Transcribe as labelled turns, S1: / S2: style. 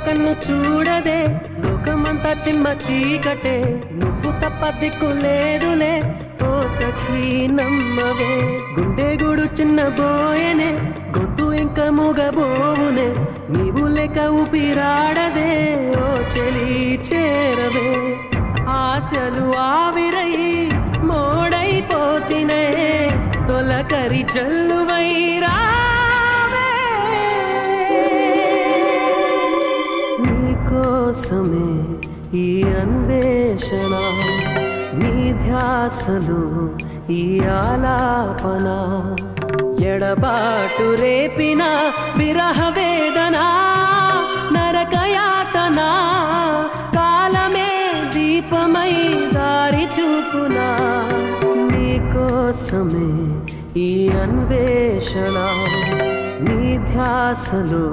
S1: కన్ను చూడదే, లోకమంతా చిమ్మ చీకటే, నువ్వు తప్ప దిక్కు లేదులే ఓ సఖీ నమ్మవే. గుండె గుడు చిన్న బోయనే, గొంతు ఇంకా మూగబోవునే, నీవు లేక ఊపిరాడదే ఓ చెలి చేరవే. ఆశలు ఆవిరై మోడైపోతినే, తొలకరి జల్లువై రావే. నీకోసమే ఈ అన్వేషణ, నీ ధ్యాసలు ఈ ఆలాపన, ఎడబాటు రేపిన విరహ వేదన, నరకయాతన, కాలమే దీపమై దారి చూపునా. నీకోసమే ఈ అన్వేషణ, నీ ధ్యాసలు